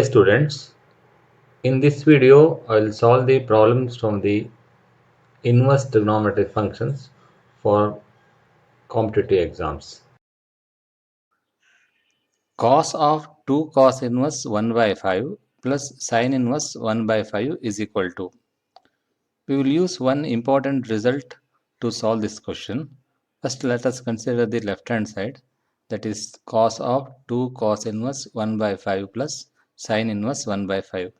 students, in this video I will solve the problems from the inverse trigonometric functions for competitive exams. Cos of 2 cos inverse 1 by 5 plus sin inverse 1 by 5 is equal to. We will use one important result to solve this question. First, let us consider the left hand side, that is cos of 2 cos inverse 1 by 5 plus sin inverse 1 by 5.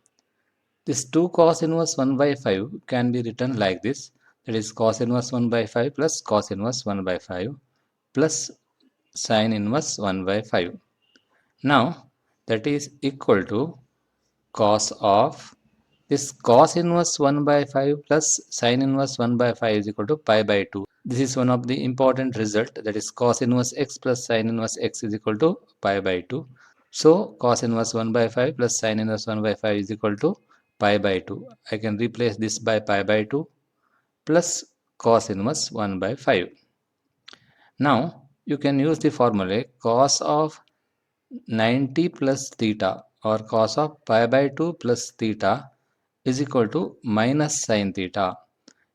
This 2 cos inverse 1 by 5 can be written like this, that is cos inverse 1 by 5 plus cos inverse 1 by 5 plus sin inverse 1 by 5. Now that is equal to cos of this cos inverse 1 by 5 plus sin inverse 1 by 5 is equal to pi by 2. This is one of the important result, that is cos inverse x plus sin inverse x is equal to pi by 2. So cos inverse 1 by 5 plus sin inverse 1 by 5 is equal to pi by 2. I can replace this by pi by 2 plus cos inverse 1 by 5. Now you can use the formula cos of 90 plus theta or cos of pi by 2 plus theta is equal to minus sin theta.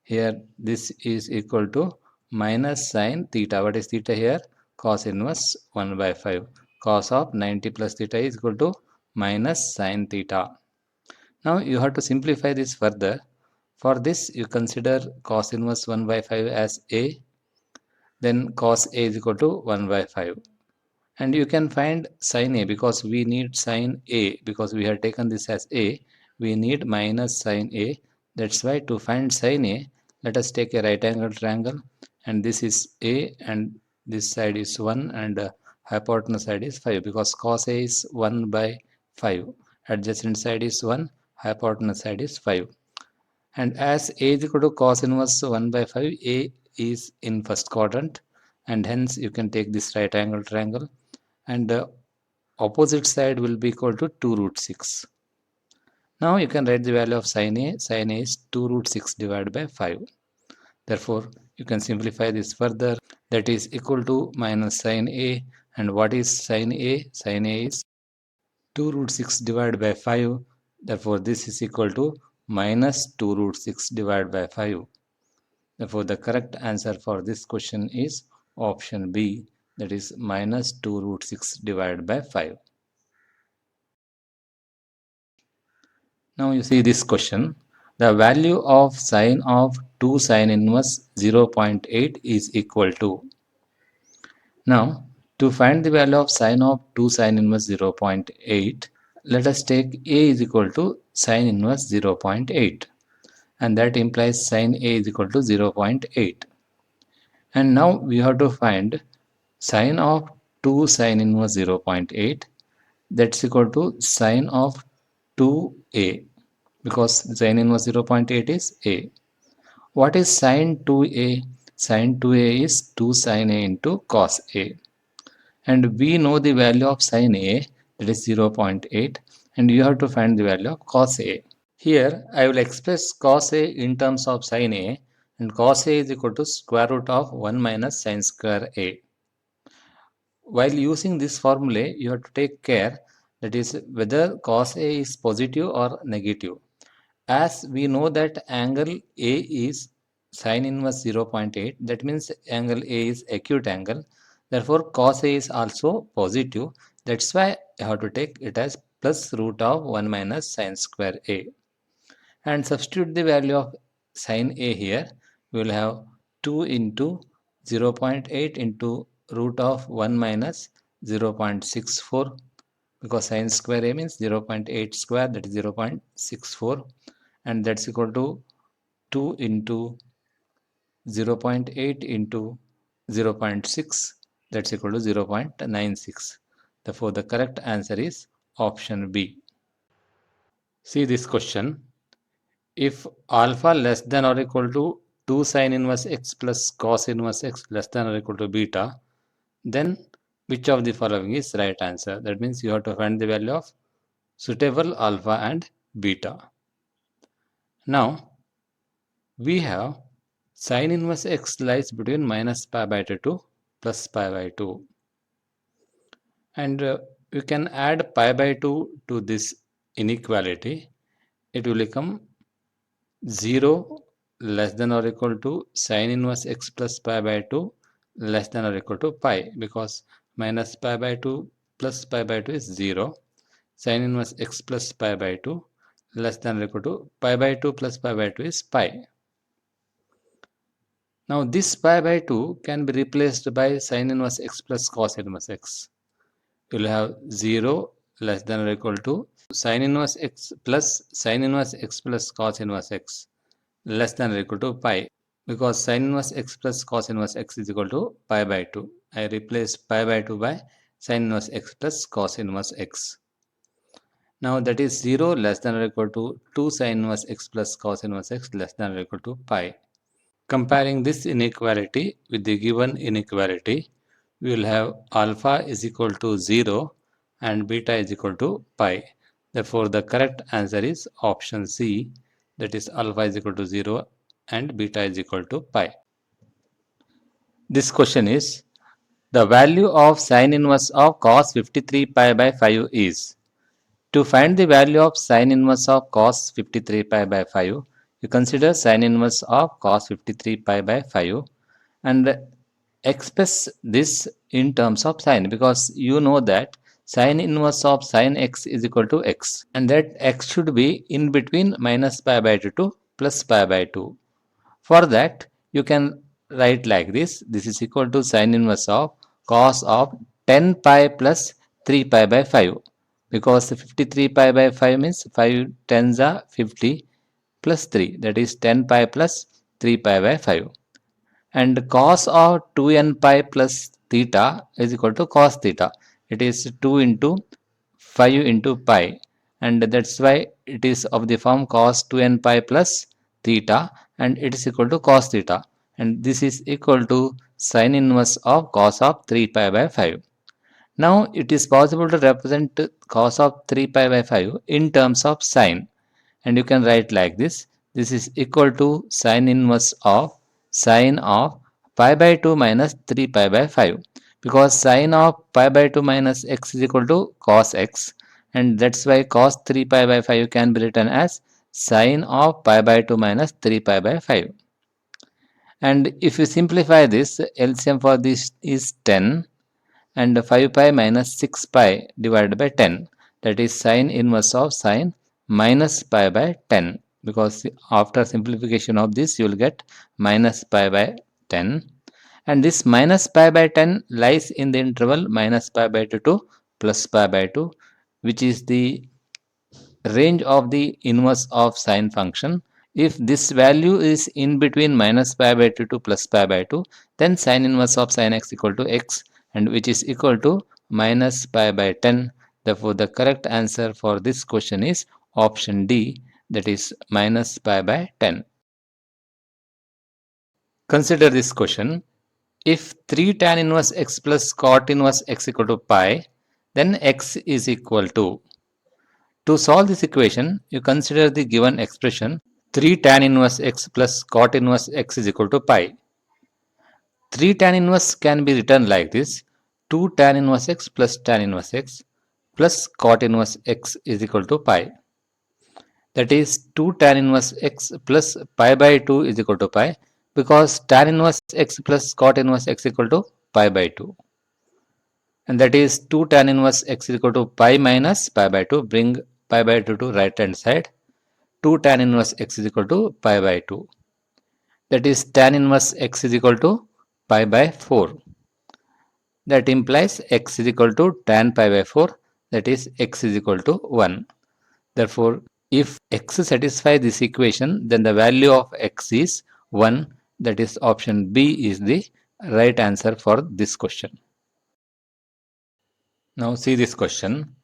Here this is equal to minus sin theta. What is theta here? Cos inverse 1 by 5. Cos of 90 plus theta is equal to minus sin theta. Now you have to simplify this further. For this you consider cos inverse 1 by 5 as a, then cos a is equal to 1 by 5. And you can find sin a, because we need sin a, because we have taken this as a, we need minus sin a. That's why to find sin a, let us take a right angle triangle, and this is a and this side is 1 and hypotenuse side is 5, because cos a is 1 by 5, adjacent side is 1, hypotenuse side is 5. And as a is equal to cos inverse 1 by 5, a is in first quadrant, and hence you can take this right angle triangle, and the opposite side will be equal to 2 root 6. Now you can write the value of sin a. Sin a is 2 root 6 divided by 5. Therefore, you can simplify this further. That is equal to minus sin a. And what is sin a? Sin a is 2 root 6 divided by 5. Therefore, this is equal to minus 2 root 6 divided by 5. Therefore, the correct answer for this question is option B, that is minus 2 root 6 divided by 5. Now you see this question. The value of sine of 2 sine inverse 0.8 is equal to. Now to find the value of sine of 2 sine inverse 0.8, let us take a is equal to sine inverse 0.8, and that implies sine a is equal to 0.8. And now we have to find sine of 2 sine inverse 0.8, that's equal to sine of 2a, because sine inverse 0.8 is a. What is sine 2a? Sine 2a is 2 sine a into cos a. And we know the value of sine a, that is 0.8, and you have to find the value of cos a. Here I will express cos a in terms of sine a, and cos a is equal to square root of 1 minus sine square a. While using this formula, you have to take care, that is whether cos a is positive or negative. As we know that angle A is sine inverse 0.8, that means angle A is acute angle. Therefore, cos A is also positive. That's why you have to take it as plus root of 1 minus sine square A. And substitute the value of sine A here. We will have 2 into 0.8 into root of 1 minus 0.64, because sine square a means 0.8 square, that is 0.64, and that's equal to 2 into 0.8 into 0.6, that's equal to 0.96. Therefore, the correct answer is option B. See this question. If alpha less than or equal to 2 sine inverse x plus cos inverse x less than or equal to beta, then which of the following is right answer? That means you have to find the value of suitable alpha and beta. Now we have sine inverse x lies between minus pi by 2 to plus pi by 2, and we can add pi by 2 to this inequality, it will become 0 less than or equal to sine inverse x plus pi by 2 less than or equal to pi, because minus pi by 2 plus pi by 2 is 0. Sine inverse x plus pi by 2 less than or equal to pi by 2 plus pi by 2 is pi. Now this pi by 2 can be replaced by sine inverse x plus cos inverse x. You will have 0 less than or equal to sine inverse x plus sine inverse x plus cos inverse x less than or equal to pi, because sine inverse x plus cos inverse x is equal to pi by 2. I replace pi by 2 by sine inverse x plus cos inverse x. Now that is 0 less than or equal to 2 sine inverse x plus cos inverse x less than or equal to pi. Comparing this inequality with the given inequality, we will have alpha is equal to 0 and beta is equal to pi. Therefore, the correct answer is option C, that is alpha is equal to 0 and beta is equal to pi. This question is, the value of sine inverse of cos 53 pi by 5 is. To find the value of sine inverse of cos 53 pi by 5, you consider sine inverse of cos 53 pi by 5 and express this in terms of sine, because you know that sine inverse of sine x is equal to x, and that x should be in between minus pi by 2 to plus pi by 2. For that, you can write like this. This is equal to sine inverse of cos of 10 pi plus 3 pi by 5, because 53 pi by 5 means 5 tens are 50 plus 3, that is 10 pi plus 3 pi by 5. And cos of 2n pi plus theta is equal to cos theta. It is 2 into 5 into pi, and that's why it is of the form cos 2n pi plus theta, and it is equal to cos theta, and this is equal to sine inverse of cos of 3 pi by 5. Now it is possible to represent cos of 3 pi by 5 in terms of sine, and you can write like this. This is equal to sine inverse of sine of pi by 2 minus 3 pi by 5, because sine of pi by 2 minus x is equal to cos x, and that's why cos 3 pi by 5 can be written as sine of pi by 2 minus 3 pi by 5. And if you simplify this, LCM for this is 10, and 5 pi minus 6 pi divided by 10, that is sine inverse of sine minus pi by 10, because after simplification of this you will get minus pi by 10, and this minus pi by 10 lies in the interval minus pi by 2 to plus pi by 2, which is the range of the inverse of sine function. If this value is in between minus pi by 2 to plus pi by 2, then sine inverse of sine x equal to x, and which is equal to minus pi by 10. Therefore, the correct answer for this question is option D, that is minus pi by 10. Consider this question. If 3 tan inverse x plus cot inverse x equal to pi, then x is equal to solve this equation, you consider the given expression 3 tan inverse x plus cot inverse x is equal to pi. 3 tan inverse can be written like this: 2 tan inverse x plus tan inverse x plus cot inverse x is equal to pi. That is 2 tan inverse x plus pi by 2 is equal to pi, because tan inverse x plus cot inverse x equal to pi by 2. And that is 2 tan inverse x is equal to pi minus pi by 2. Bring pi by 2 to right hand side. 2 tan inverse x is equal to pi by 2. That is tan inverse x is equal to pi by 4. That implies x is equal to tan pi by 4, that is x is equal to 1. Therefore, if x satisfies this equation, then the value of x is 1. That is option B is the right answer for this question. Now see this question.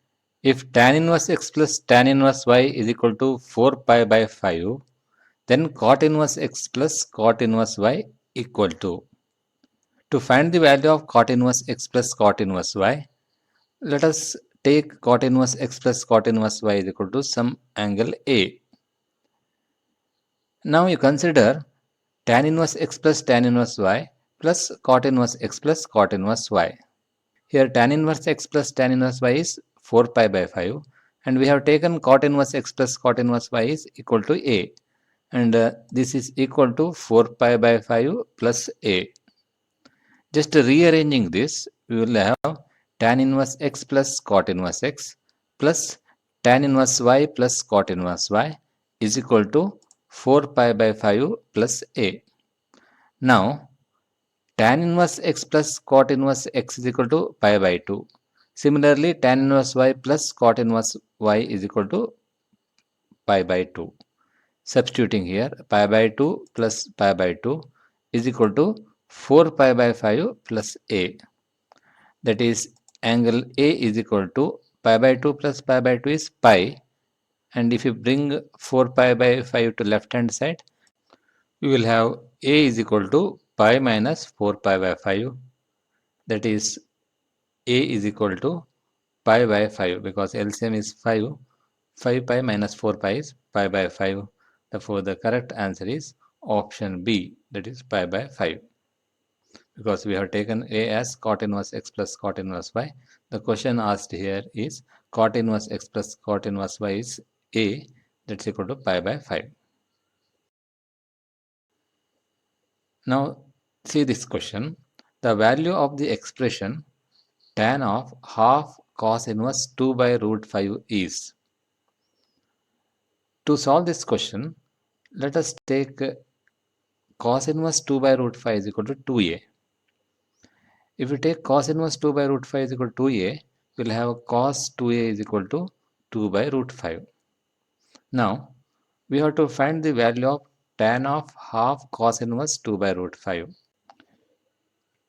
If tan inverse x plus tan inverse y is equal to 4 pi by 5, then cot inverse x plus cot inverse y equal to. To find the value of cot inverse x plus cot inverse y, let us take cot inverse x plus cot inverse y is equal to some angle A. Now you consider tan inverse x plus tan inverse y plus cot inverse x plus cot inverse y. Here tan inverse x plus tan inverse y is 4 pi by 5. And we have taken cot inverse x plus cot inverse y is equal to a. And this is equal to 4 pi by 5 plus a. Just rearranging this, we will have tan inverse x plus cot inverse x plus tan inverse y plus cot inverse y is equal to 4 pi by 5 plus a. Now, tan inverse x plus cot inverse x is equal to pi by 2. Similarly, tan inverse y plus cot inverse y is equal to pi by 2. Substituting here, pi by 2 plus pi by 2 is equal to 4 pi by 5 plus a. That is, angle A is equal to pi by 2 plus pi by 2 is pi. And if you bring 4 pi by 5 to left hand side, we will have A is equal to pi minus 4 pi by 5. That is, A is equal to pi by 5 because LCM is 5. 5 pi minus 4 pi is pi by 5. Therefore, the correct answer is option B, that is pi by 5. Because we have taken A as cot inverse x plus cot inverse y. The question asked here is cot inverse x plus cot inverse y is A, that's equal to pi by 5. Now, see this question. The value of the expression tan of half cos inverse 2 by root 5 is. To solve this question, let us take cos inverse 2 by root 5 is equal to 2a. If we take cos inverse 2 by root 5 is equal to 2a, we'll have cos 2a is equal to 2 by root 5. Now, we have to find the value of tan of half cos inverse 2 by root 5.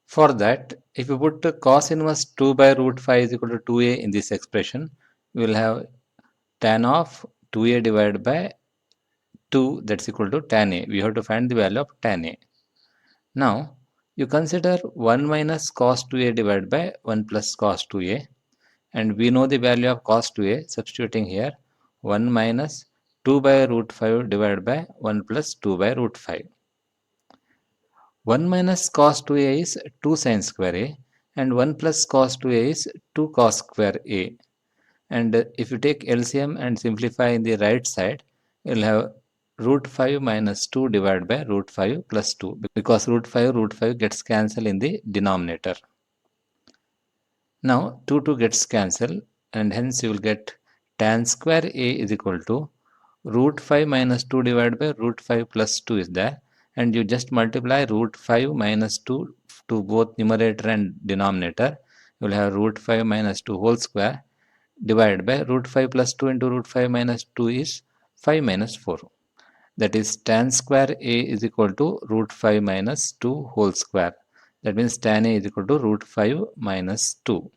For that, if you put cos inverse 2 by root 5 is equal to 2a in this expression, we will have tan of 2a divided by 2, that's equal to tan a. We have to find the value of tan a. Now, you consider 1 minus cos 2a divided by 1 plus cos 2a, and we know the value of cos 2a. Substituting here, 1 minus 2 by root 5 divided by 1 plus 2 by root 5. 1 minus cos 2a is 2 sin square a, and 1 plus cos 2a is 2 cos square a. And if you take LCM and simplify in the right side, you'll have root 5 minus 2 divided by root 5 plus 2, because root 5 gets cancelled in the denominator. Now 2 gets cancelled, and hence you will get tan square a is equal to root 5 minus 2 divided by root 5 plus 2 is there, and you just multiply root 5 minus 2 to both numerator and denominator. You will have root 5 minus 2 whole square divided by root 5 plus 2 into root 5 minus 2 is 5 minus 4. That is, tan square a is equal to root 5 minus 2 whole square. That means tan a is equal to root 5 minus 2.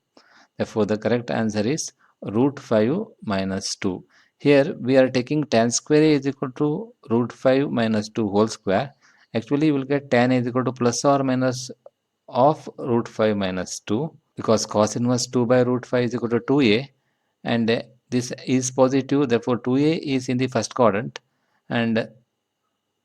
Therefore, the correct answer is root 5 minus 2. Here we are taking tan square a is equal to root 5 minus 2 whole square. Actually, you will get tan a is equal to plus or minus of root 5 minus 2, because cos inverse 2 by root 5 is equal to 2a, and this is positive, therefore 2a is in the first quadrant, and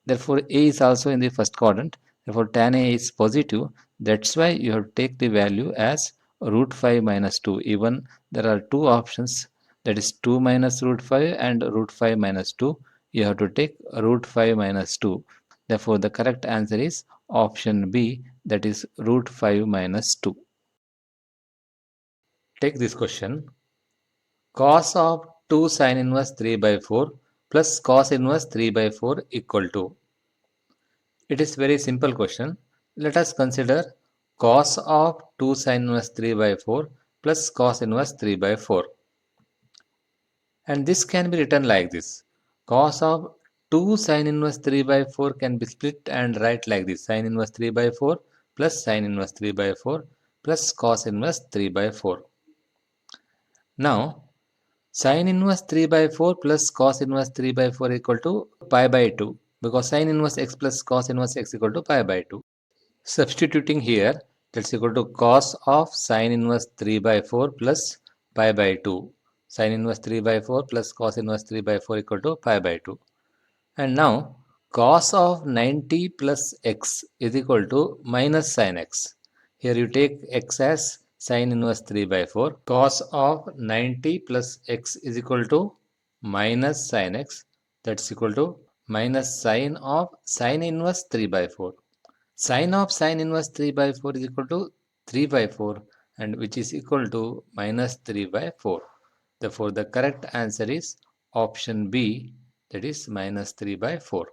therefore a is also in the first quadrant, therefore tan a is positive. That's why you have to take the value as root 5 minus 2. Even there are two options, that is 2 minus root 5 and root 5 minus 2. You have to take root 5 minus 2. Therefore, the correct answer is option B, that is root 5 minus 2. Take this question. Cos of 2 sin inverse 3 by 4 plus cos inverse 3 by 4 equal to. It is very simple question. Let us consider cos of 2 sin inverse 3 by 4 plus cos inverse 3 by 4. And this can be written like this. Cos of 2 sin inverse 3 by 4 can be split and write like this. Sin inverse 3 by 4 plus sin inverse 3 by 4 plus cos inverse 3 by 4. Now, sin inverse 3 by 4 plus cos inverse 3 by 4 equal to pi by 2, because sin inverse x plus cos inverse x equal to pi by 2. Substituting here, that's equal to cos of sin inverse 3 by 4 plus pi by 2. Sin inverse 3 by 4 plus cos inverse 3 by 4 equal to pi by 2. And now, cos of 90 plus x is equal to minus sin x. Here you take x as Sine inverse 3 by 4. Cos of 90 plus x is equal to minus sin x. That's equal to minus sine of sine inverse 3 by 4. Sine of sine inverse 3 by 4 is equal to 3 by 4, and which is equal to minus 3 by 4. Therefore, the correct answer is option B, that is minus 3 by 4.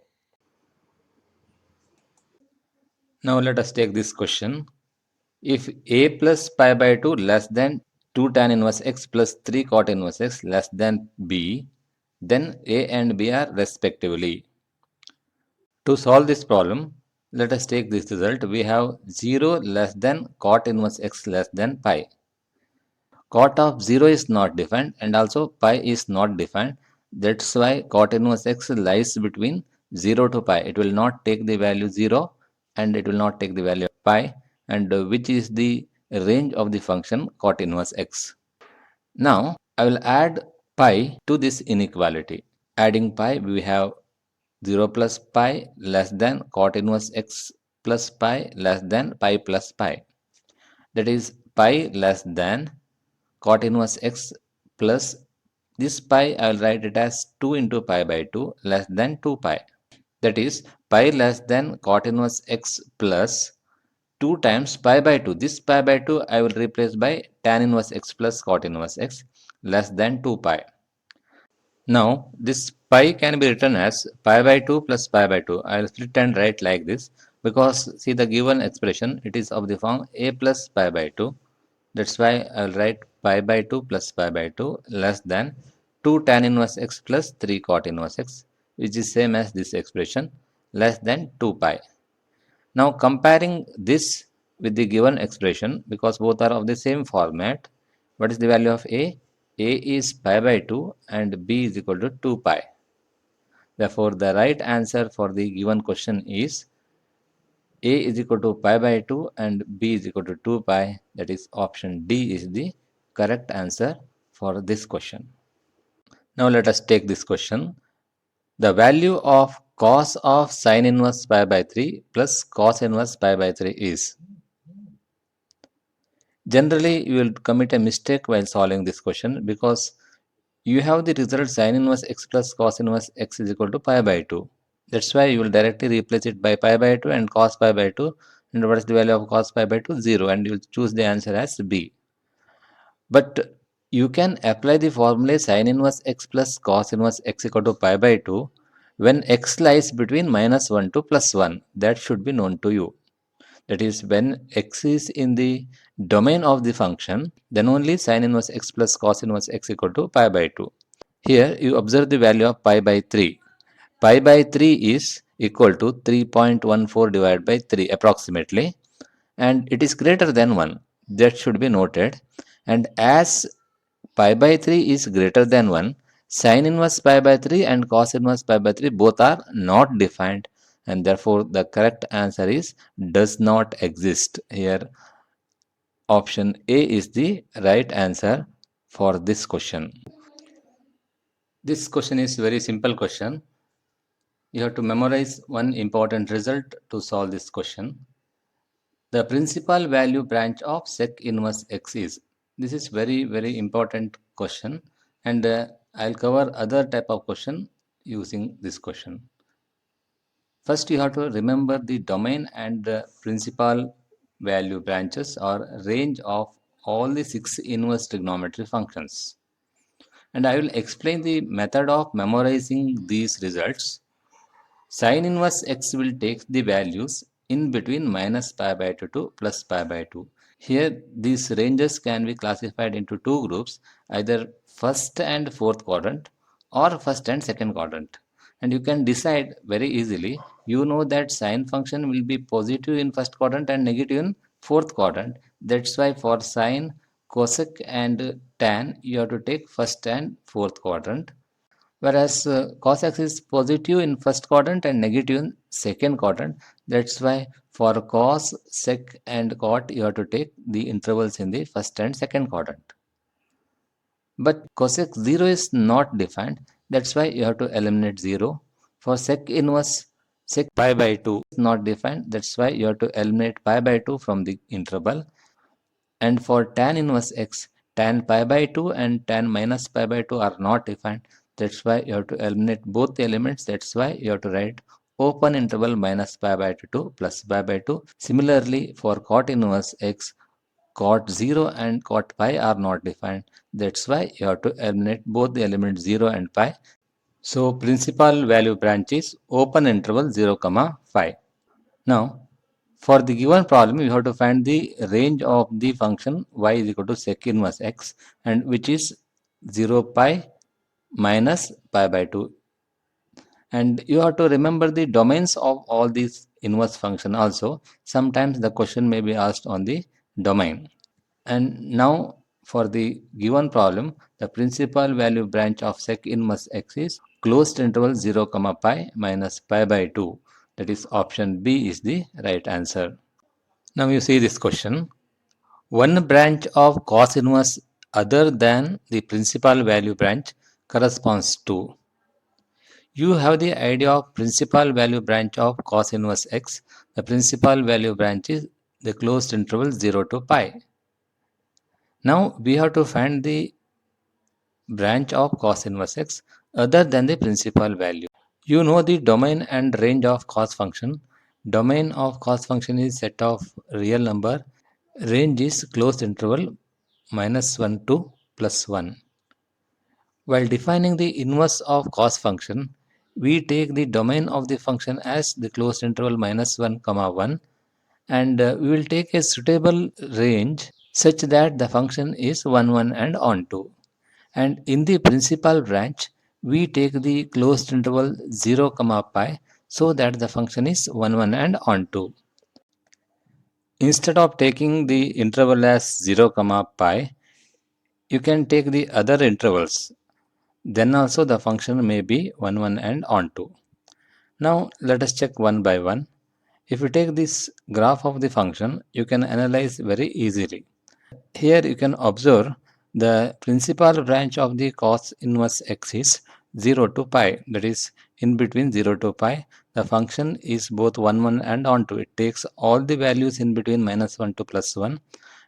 Now let us take this question. If a plus pi by 2 less than 2 tan inverse x plus 3 cot inverse x less than b, then a and b are respectively. To solve this problem, let us take this result. We have 0 less than cot inverse x less than pi. Cot of 0 is not defined and also pi is not defined. That's why cot inverse x lies between 0 to pi. It will not take the value 0 and it will not take the value of pi, and which is the range of the function cot inverse x. Now I will add pi to this inequality. Adding pi, we have 0 plus pi less than cot inverse x plus pi less than pi plus pi. That is pi less than cot inverse x plus this pi, I will write it as 2 into pi by 2 less than 2 pi. That is pi less than cot inverse x plus 2 times pi by 2. This pi by 2 I will replace by tan inverse x plus cot inverse x less than 2 pi. Now this pi can be written as pi by 2 plus pi by 2. I will split and write like this because see the given expression, it is of the form a plus pi by 2. That's why I will write pi by 2 plus pi by 2 less than 2 tan inverse x plus 3 cot inverse x, which is same as this expression, less than 2 pi. Now comparing this with the given expression, because both are of the same format, what is the value of a? A is pi by 2 and b is equal to 2 pi. Therefore, the right answer for the given question is a is equal to pi by 2 and b is equal to 2 pi. That is option D is the correct answer for this question. Now let us take this question. The value of cos of sine inverse pi by 3 plus cos inverse pi by 3 is. Generally, you will commit a mistake while solving this question because you have the result sine inverse x plus cos inverse x is equal to pi by 2. That's why you will directly replace it by pi by 2 and cos pi by 2. And what is the value of cos pi by 2? 0. And you will choose the answer as B. But you can apply the formula sine inverse x plus cos inverse x equal to pi by 2 when x lies between minus 1 to plus 1. That should be known to you. That is, when x is in the domain of the function, then only sine inverse x plus cos inverse x equal to pi by 2. Here you observe the value of pi by 3. Pi by 3 is equal to 3.14 divided by 3 approximately, and it is greater than 1. That should be noted. And as pi by 3 is greater than 1, sine inverse pi by 3 and cos inverse pi by 3 both are not defined, and therefore the correct answer is does not exist. Here option A is the right answer for this question. This question is very simple question. You have to memorize one important result to solve this question. The principal value branch of sec inverse x is. This is very important question, and I'll cover other type of question using this question. First, you have to remember the domain and the principal value branches or range of all the 6 inverse trigonometry functions. And I will explain the method of memorizing these results. Sin inverse x will take the values in between minus pi by 2 to plus pi by 2. Here these ranges can be classified into two groups, either first and fourth quadrant or first and second quadrant. And you can decide very easily. You know that sine function will be positive in first quadrant and negative in fourth quadrant. That's why for sine, cosec and tan you have to take first and fourth quadrant, whereas cos x is positive in first quadrant and negative in second quadrant. That's why for cos, sec and cot you have to take the intervals in the first and second quadrant. But cosec 0 is not defined, that's why you have to eliminate 0. For sec inverse, sec pi by 2 is not defined, that's why you have to eliminate pi by 2 from the interval. And for tan inverse x, tan pi by 2 and tan minus pi by 2 are not defined. That's why you have to eliminate both the elements. That's why you have to write open interval minus pi by 2 plus pi by 2. Similarly, for cot inverse x, cot 0 and cot pi are not defined. That's why you have to eliminate both the elements 0 and pi. So principal value branch is open interval 0, comma 5. Now, for the given problem, you have to find the range of the function y is equal to sec inverse x, and which is 0 pi minus pi by 2. And you have to remember the domains of all these inverse function also. Sometimes the question may be asked on the domain. And now for the given problem, the principal value branch of sec inverse x is closed interval 0, comma pi minus pi by 2. That is option B is the right answer. Now you see this question. One branch of cos inverse other than the principal value branch corresponds to. You have the idea of principal value branch of cos inverse x. The principal value branch is the closed interval 0 to pi. Now we have to find the branch of cos inverse x other than the principal value. You know the domain and range of cos function. Domain of cos function is set of real number. Range is closed interval -1 to +1. While defining the inverse of cos function, we take the domain of the function as the closed interval -1, 1, and we will take a suitable range such that the function is 1, 1 and onto. And in the principal branch, we take the closed interval 0, pi so that the function is 1, 1 and onto. Instead of taking the interval as 0, pi, you can take the other intervals. Then also the function may be 1, 1 and onto. Now let us check one by one. If you take this graph of the function, you can analyze very easily. Here you can observe the principal branch of the cos inverse x is 0 to pi, that is in between 0 to pi. The function is both 1, 1 and onto. It takes all the values in between -1 to +1,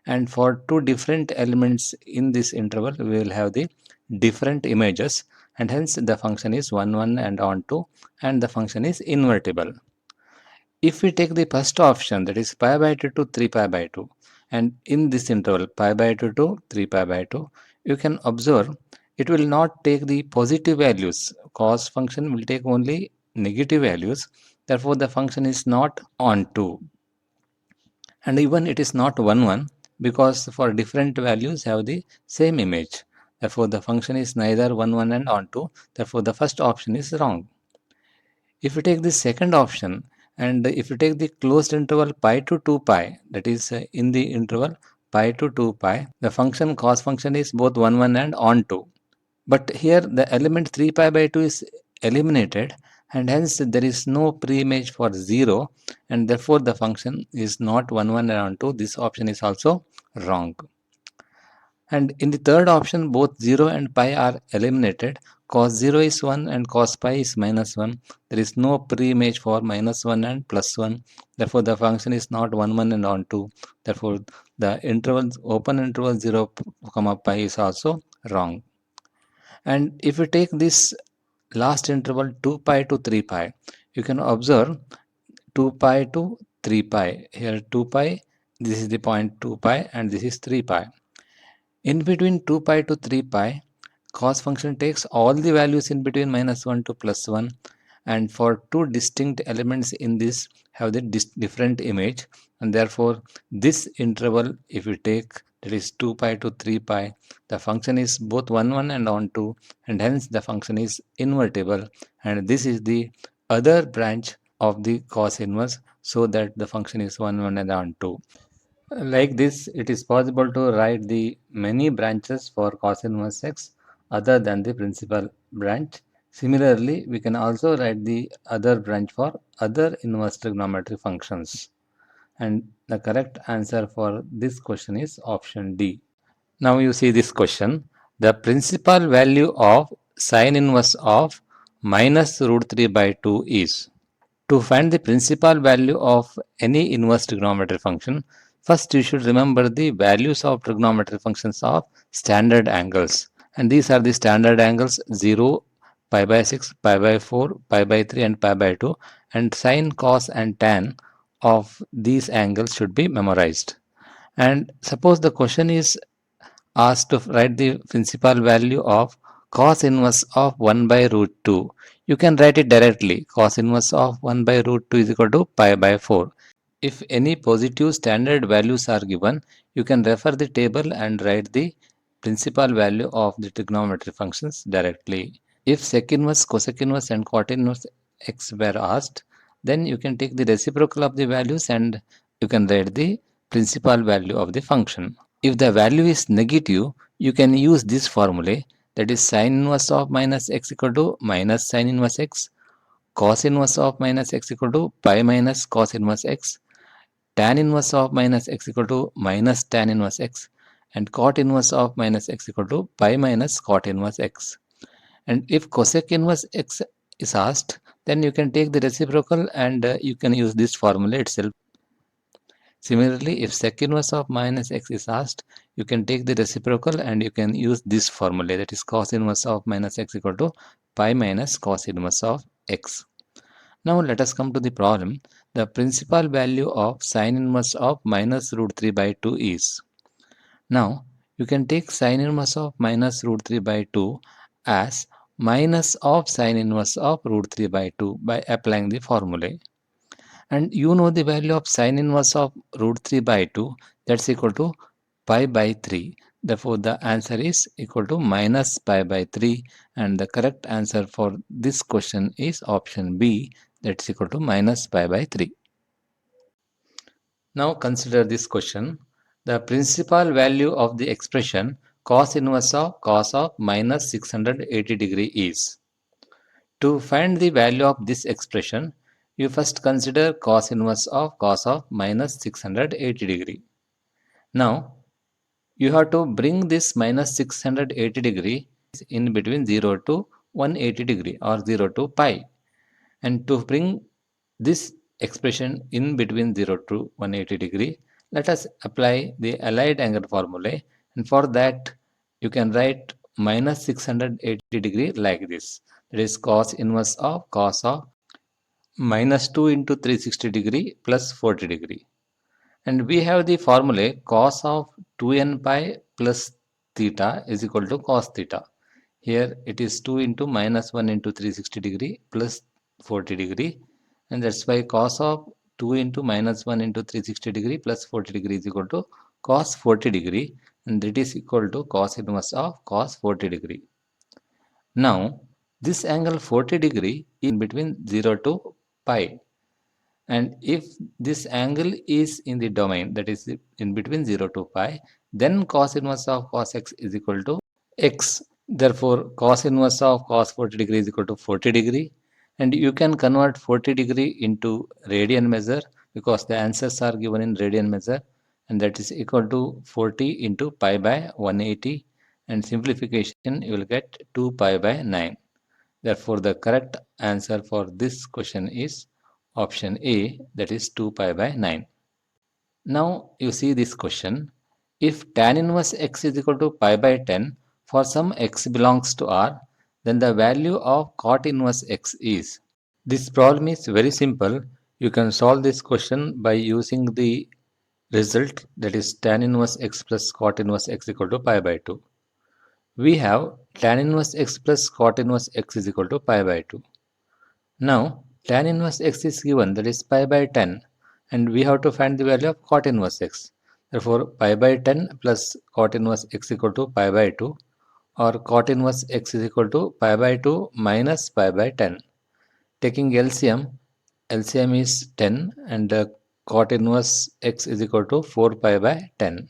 and for two different elements in this interval we will have the different images, and hence the function is 1, 1 and onto, and the function is invertible. If we take the first option, that is pi by 2 to 3 pi by 2, and in this interval pi by 2 to 3 pi by 2, you can observe it will not take the positive values. Cos function will take only negative values. Therefore, the function is not onto. And even it is not 1, 1 because for different values have the same image. Therefore, the function is neither 1, 1 and onto. Therefore, the first option is wrong. If you take the second option, and if you take the closed interval pi to 2 pi, that is in the interval pi to 2 pi, the function cos function is both 1, 1 and onto. But here the element 3 pi by 2 is eliminated, and hence there is no pre-image for 0, and therefore the function is not 1, 1 and onto. This option is also wrong. And in the third option, both 0 and pi are eliminated. Cos 0 is 1 and cos pi is -1. There is no pre-image for -1 and +1. Therefore, the function is not 1, 1 and onto. Therefore, the interval open interval 0, pi is also wrong. And if you take this last interval 2 pi to 3 pi, you can observe 2 pi to 3 pi. Here 2 pi, this is the point 2 pi, and this is 3 pi. In between 2 pi to 3 pi, cos function takes all the values in between -1 to +1, and for two distinct elements in this have the different image, and therefore this interval, if we take, that is 2 pi to 3 pi, the function is both 1, 1 and onto, and hence the function is invertible, and this is the other branch of the cos inverse, so that the function is 1, 1 and onto. Like this, it is possible to write the many branches for cos inverse x other than the principal branch. Similarly, we can also write the other branch for other inverse trigonometric functions. And the correct answer for this question is option D. Now you see this question. The principal value of sine inverse of minus root 3 by 2 is. To find the principal value of any inverse trigonometric function, First, you should remember the values of trigonometric functions of standard angles. And these are the standard angles 0, pi by 6, pi by 4, pi by 3 and pi by 2. And sine, cos and tan of these angles should be memorized. And suppose the question is asked to write the principal value of cos inverse of 1 by root 2. You can write it directly. Cos inverse of 1 by root 2 is equal to pi by 4. If any positive standard values are given, you can refer the table and write the principal value of the trigonometric functions directly. If sec inverse, cosec inverse and cot inverse x were asked, then you can take the reciprocal of the values and you can write the principal value of the function. If the value is negative, you can use this formula, that is sine inverse of minus x equal to minus sine inverse x, cos inverse of minus x equal to pi minus cos inverse x, tan inverse of minus x equal to minus tan inverse x, and cot inverse of minus x equal to pi minus cot inverse x. And if cosec inverse x is asked, then you can take the reciprocal and you can use this formula itself. Similarly, if sec inverse of minus x is asked, you can take the reciprocal and you can use this formula, that is cos inverse of minus x equal to pi minus cos inverse of x. Now let us come to the problem. The principal value of sine inverse of minus root 3 by 2 is. Now you can take sine inverse of minus root 3 by 2 as minus of sine inverse of root 3 by 2 by applying the formula. And you know the value of sine inverse of root 3 by 2, that's equal to pi by 3. Therefore, the answer is equal to minus pi by 3, and the correct answer for this question is option B, that's equal to minus pi by 3. Now consider this question. The principal value of the expression cos inverse of cos of minus 680 degree is. To find the value of this expression, you first consider cos inverse of cos of minus 680 degree. Now, you have to bring this minus 680 degree in between 0 to 180 degree or 0 to pi. And to bring this expression in between 0 to 180 degree, let us apply the allied angle formula. And for that, you can write minus 680 degree like this. That is cos inverse of cos of minus 2 into 360 degree plus 40 degree. And we have the formula cos of 2n pi plus theta is equal to cos theta. Here it is 2 into minus 1 into 360 degree plus 40 degree, and that's why cos of 2 into minus 1 into 360 degree plus 40 degree is equal to cos 40 degree, and that is equal to cos inverse of cos 40 degree. Now this angle 40 degree is in between 0 to pi, and if this angle is in the domain, that is in between 0 to pi, then cos inverse of cos x is equal to x. Therefore, cos inverse of cos 40 degree is equal to 40 degree. And you can convert 40 degree into radian measure because the answers are given in radian measure, and that is equal to 40 into pi by 180, and simplification you will get 2 pi by 9. Therefore, the correct answer for this question is option A, that is 2 pi by 9. Now you see this question. If tan inverse x is equal to pi by 10 for some x belongs to R, then the value of cot inverse x is. This problem is very simple. You can solve this question by using the result, that is tan inverse x plus cot inverse x equal to pi by 2. We have tan inverse x plus cot inverse x is equal to pi by 2. Now tan inverse x is given, that is pi by 10, and we have to find the value of cot inverse x. Therefore, pi by 10 plus cot inverse x equal to pi by 2, or cot inverse x is equal to pi by 2 minus pi by 10. Taking LCM, LCM is 10 and cot inverse x is equal to 4 pi by 10.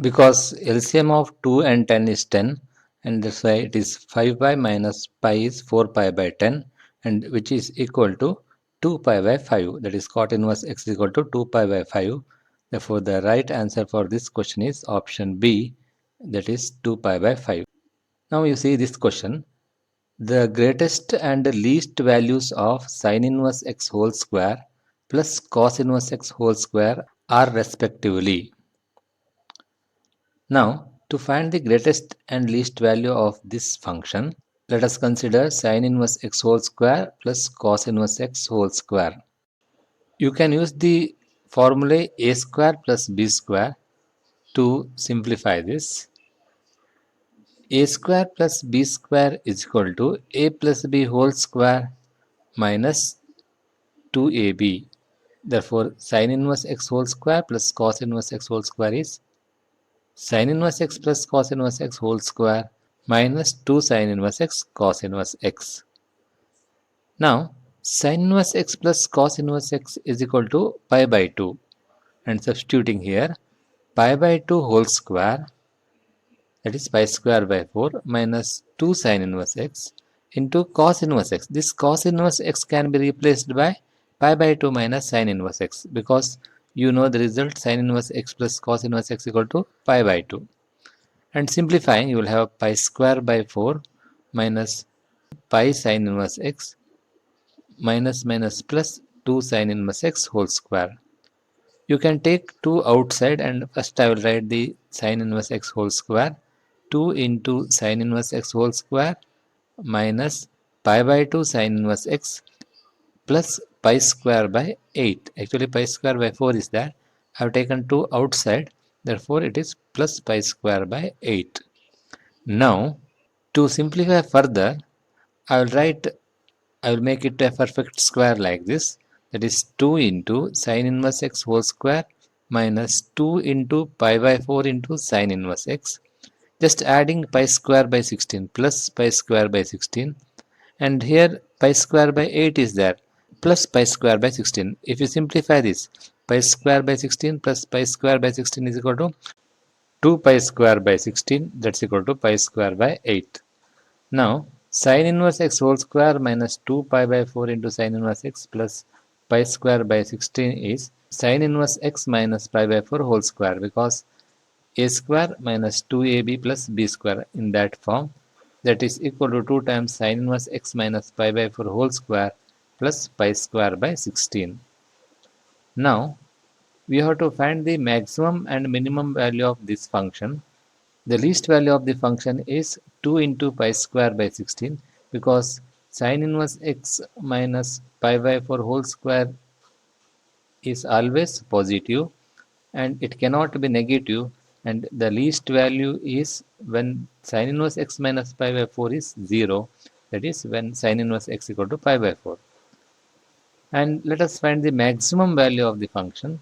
Because LCM of 2 and 10 is 10, and that's why it is 5 pi minus pi is 4 pi by 10, and which is equal to 2 pi by 5, that is cot inverse x is equal to 2 pi by 5. Therefore, the right answer for this question is option B, that is 2 pi by 5. Now you see this question. The greatest and least values of sin inverse x whole square plus cos inverse x whole square r respectively. Now, to find the greatest and least value of this function, let us consider sin inverse x whole square plus cos inverse x whole square. You can use the formula a square plus b square to simplify this. A square plus b square is equal to a plus b whole square minus 2ab. Therefore, sin inverse x whole square plus cos inverse x whole square is sin inverse x plus cos inverse x whole square minus 2 sin inverse x cos inverse x. Now, sin inverse x plus cos inverse x is equal to pi by 2, and substituting here pi by 2 whole square, that is pi square by 4 minus 2 sin inverse x into cos inverse x. This cos inverse x can be replaced by pi by 2 minus sin inverse x, because you know the result sin inverse x plus cos inverse x equal to pi by 2. And simplifying, you will have pi square by 4 minus pi sin inverse x minus plus 2 sin inverse x whole square. You can take 2 outside, and first I will write the sin inverse x whole square. 2 into sin inverse x whole square minus pi by 2 sin inverse x plus pi square by 8. Actually pi square by 4 is there. I have taken 2 outside, therefore it is plus pi square by 8. Now, to simplify further, I will write, I will make it a perfect square like this. That is 2 into sin inverse x whole square minus 2 into pi by 4 into sin inverse x. Just adding pi square by 16 plus pi square by 16. And here pi square by 8 is there, plus pi square by 16. If you simplify this, pi square by 16 plus pi square by 16 is equal to 2 pi square by 16, that's equal to pi square by 8. Now, sin inverse x whole square minus 2 pi by 4 into sin inverse x plus pi square by 16 is sin inverse x minus pi by 4 whole square, because a square minus 2ab plus b square in that form, that is equal to 2 times sin inverse x minus pi by 4 whole square plus pi square by 16. Now, we have to find the maximum and minimum value of this function. The least value of the function is 2 into pi square by 16, because sin inverse x minus pi by 4 whole square is always positive and it cannot be negative, and the least value is when sin inverse x minus pi by 4 is 0, that is when sin inverse x equal to pi by 4. And let us find the maximum value of the function,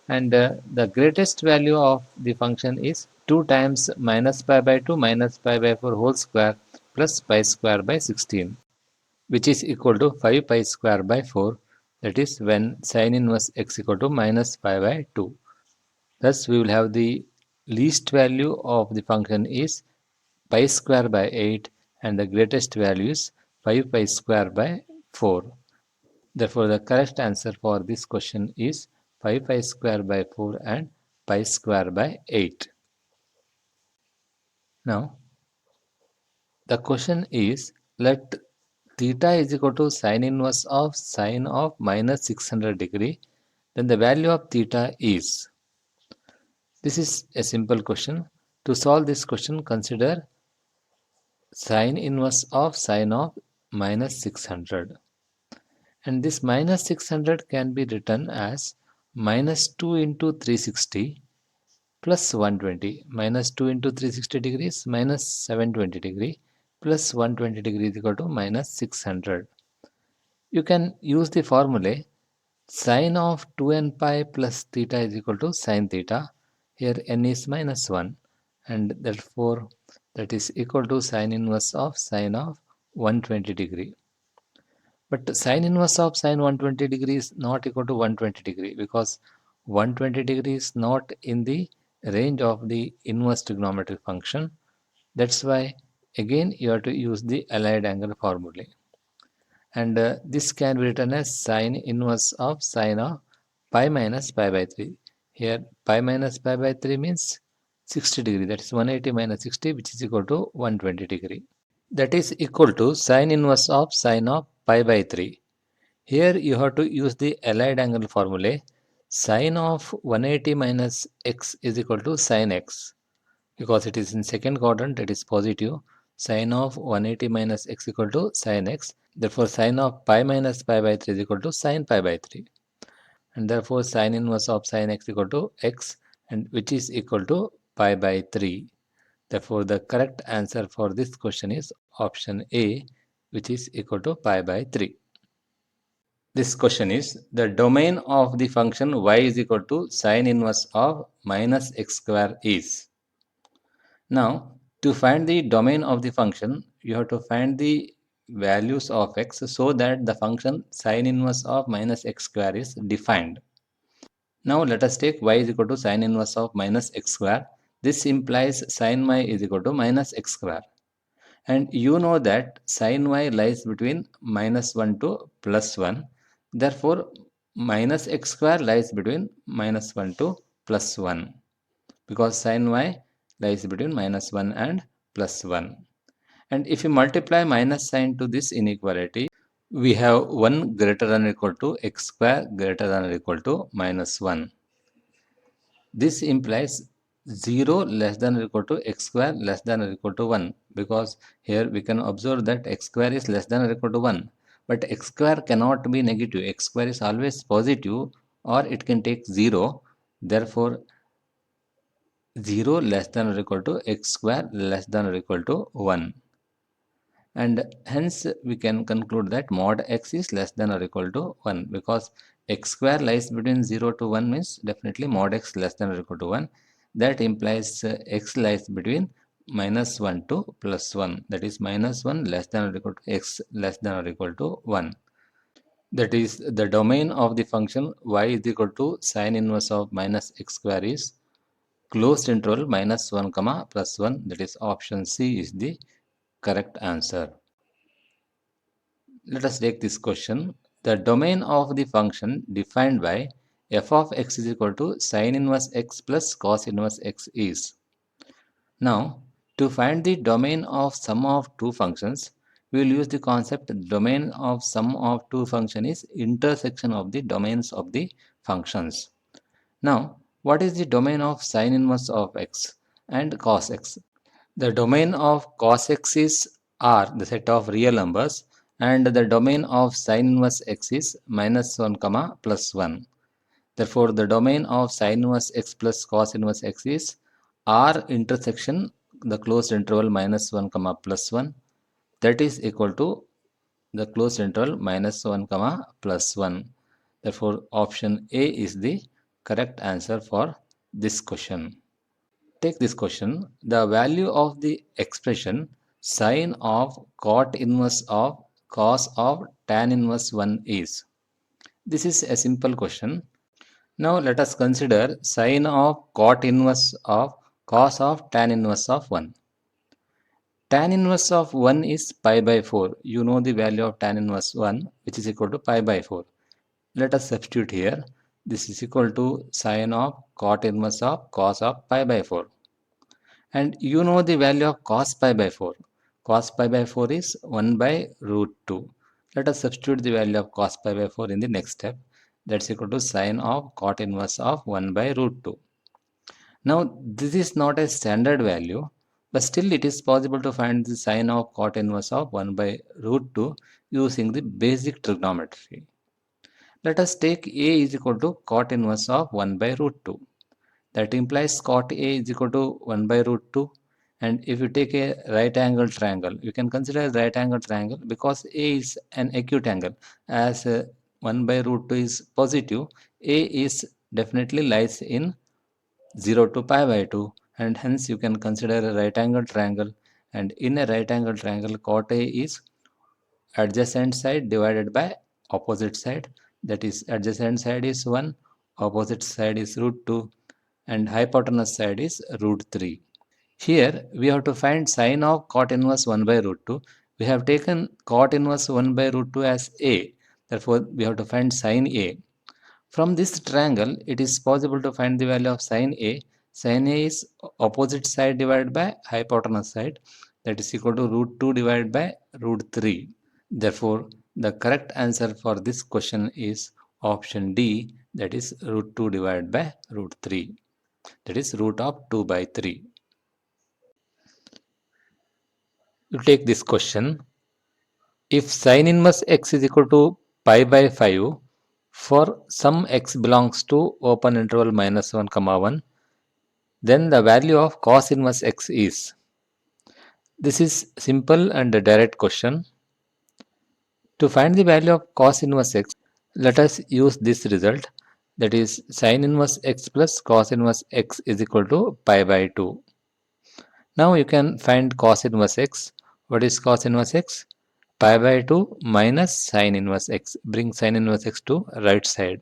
and the greatest value of the function is 2 times minus pi by 2 minus pi by 4 whole square plus pi square by 16, which is equal to 5 pi square by 4, that is when sin inverse x equal to minus pi by 2. Thus we will have the least value of the function is pi square by 8, and the greatest value is 5 pi square by 4. Therefore, the correct answer for this question is 5 pi square by 4 and pi square by 8. Now, the question is, let theta is equal to sin inverse of sine of minus 600 degree, then the value of theta is. This is a simple question. To solve this question, consider sine inverse of sine of minus 600. And this minus 600 can be written as minus 2 into 360 plus 120. Minus 2 into 360 degrees minus 720 degree plus 120 degree is equal to minus 600. You can use the formula sine of 2n pi plus theta is equal to sine theta. Here n is minus 1, and therefore that is equal to sine inverse of sine of 120 degree. But sine inverse of sine 120 degree is not equal to 120 degree, because 120 degree is not in the range of the inverse trigonometric function. That's why again you have to use the allied angle formula. And this can be written as sine inverse of sine of pi minus pi by 3. Here pi minus pi by 3 means 60 degree, that is 180 minus 60, which is equal to 120 degree. That is equal to sine inverse of sine of pi by 3. Here you have to use the allied angle formula. Sine of 180 minus x is equal to sine x. Because it is in second quadrant, it is positive. Sine of 180 minus x equal to sine x. Therefore, sine of pi minus pi by 3 is equal to sine pi by 3. And therefore, sine inverse of sine x equal to x, and which is equal to pi by 3. Therefore, the correct answer for this question is option A, which is equal to pi by 3. This question is, the domain of the function y is equal to sine inverse of minus x square is. Now, to find the domain of the function, you have to find the values of x so that the function sine inverse of minus x square is defined. Now, let us take y is equal to sine inverse of minus x square. This implies sine y is equal to minus x square. And you know that sine y lies between minus 1 to plus 1. Therefore, minus x square lies between minus 1 to plus 1, because sine y lies between minus 1 and plus 1. And if you multiply minus sign to this inequality, we have 1 greater than or equal to x square greater than or equal to minus 1. This implies 0 less than or equal to x square less than or equal to 1, because here we can observe that x square is less than or equal to 1. But x square cannot be negative. X square is always positive, or it can take 0. Therefore, 0 less than or equal to x square less than or equal to 1. And hence we can conclude that mod x is less than or equal to 1, because x square lies between 0 to 1 means definitely mod x less than or equal to 1. That implies x lies between minus 1 to plus 1, that is minus 1 less than or equal to x less than or equal to 1. That is, the domain of the function y is equal to sine inverse of minus x square is closed interval minus 1 comma plus 1, that is option C is the correct answer. Let us take this question. The domain of the function defined by f of x is equal to sine inverse x plus cos inverse x is. Now, to find the domain of sum of two functions, we will use the concept domain of sum of two function is intersection of the domains of the functions. Now, what is the domain of sine inverse of x and cos x? The domain of cos x is R, the set of real numbers, and the domain of sine inverse x is minus 1 comma plus 1. Therefore, the domain of sine inverse x plus cos inverse x is R intersection the closed interval minus 1 comma plus 1, that is equal to the closed interval minus 1 comma plus 1. Therefore, option A is the correct answer for this question. Take this question. The value of the expression sine of cot inverse of cos of tan inverse 1 is. This is a simple question. Now let us consider sine of cot inverse of cos of tan inverse of 1. Tan inverse of 1 is pi by 4. You know the value of tan inverse 1, which is equal to pi by 4. Let us substitute here. This is equal to sine of cot inverse of cos of pi by 4. And you know the value of cos pi by 4. Cos pi by 4 is 1 by root 2. Let us substitute the value of cos pi by 4 in the next step. That's equal to sine of cot inverse of 1 by root 2. Now, this is not a standard value, but still it is possible to find the sine of cot inverse of 1 by root 2 using the basic trigonometry. Let us take A is equal to cot inverse of 1 by root 2. That implies cot A is equal to 1 by root 2. And if you take a right angle triangle, you can consider a right angle triangle because A is an acute angle. As 1 by root 2 is positive, A is definitely lies in 0 to pi by 2, and hence you can consider a right angle triangle. And in a right angle triangle, cot A is adjacent side divided by opposite side, that is adjacent side is 1, opposite side is root 2, and hypotenuse side is root 3. Here we have to find sine of cot inverse 1 by root 2. We have taken cot inverse 1 by root 2 as A. Therefore, we have to find sine A. From this triangle, it is possible to find the value of sine A. Sine A is opposite side divided by hypotenuse side, that is equal to root 2 divided by root 3. Therefore, the correct answer for this question is option D, that is root 2 divided by root 3, that is root of 2 by 3. You take this question. If sin inverse x is equal to pi by 5 for some x belongs to open interval minus 1 comma 1, then the value of cos inverse x is. This is simple and a direct question. To find the value of cos inverse x, let us use this result, that is sin inverse x plus cos inverse x is equal to pi by 2. Now you can find cos inverse x. What is cos inverse x? Pi by 2 minus sin inverse x. Bring sin inverse x to right side.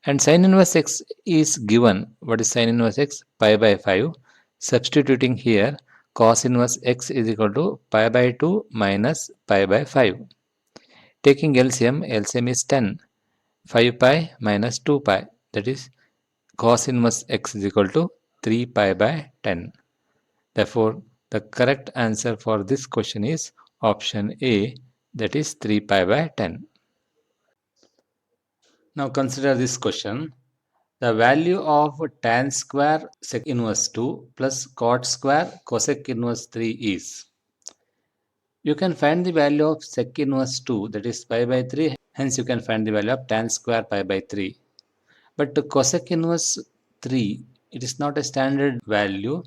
And sin inverse x is given. What is sin inverse x? Pi by 5. Substituting here, cos inverse x is equal to pi by 2 minus pi by 5. Taking LCM is 10. 5 pi minus 2 pi. That is cos inverse x is equal to 3 pi by 10. Therefore, the correct answer for this question is option A, that is 3 pi by 10. Now consider this question. The value of tan square sec inverse 2 plus cot square cosec inverse 3 is. You can find the value of sec inverse 2, that is pi by 3. Hence you can find the value of tan square pi by 3. But the cosec inverse 3, it is not a standard value.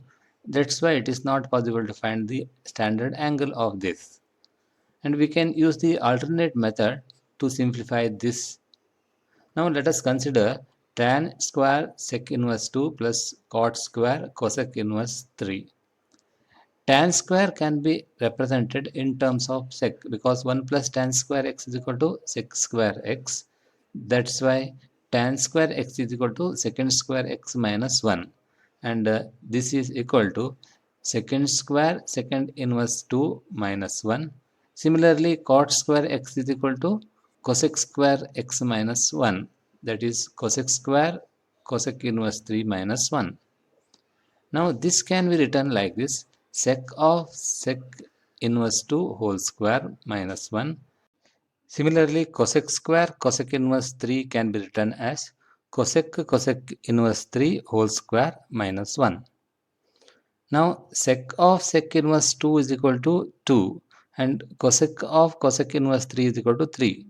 That's why it is not possible to find the standard angle of this. And we can use the alternate method to simplify this. Now let us consider tan square sec inverse 2 plus cot square cosec inverse 3. Tan square can be represented in terms of sec, because 1 plus tan square x is equal to sec square x. That's why tan square x is equal to secant square x minus 1. And this is equal to secant square secant inverse 2 minus 1. Similarly, cot square x is equal to cosec square x minus 1. That is cosec square cosec inverse 3 minus 1. Now this can be written like this: sec of sec inverse 2 whole square minus 1. Similarly, cosec square cosec inverse 3 can be written as cosec cosec inverse 3 whole square minus 1. Now sec of sec inverse 2 is equal to 2 and cosec of cosec inverse 3 is equal to 3.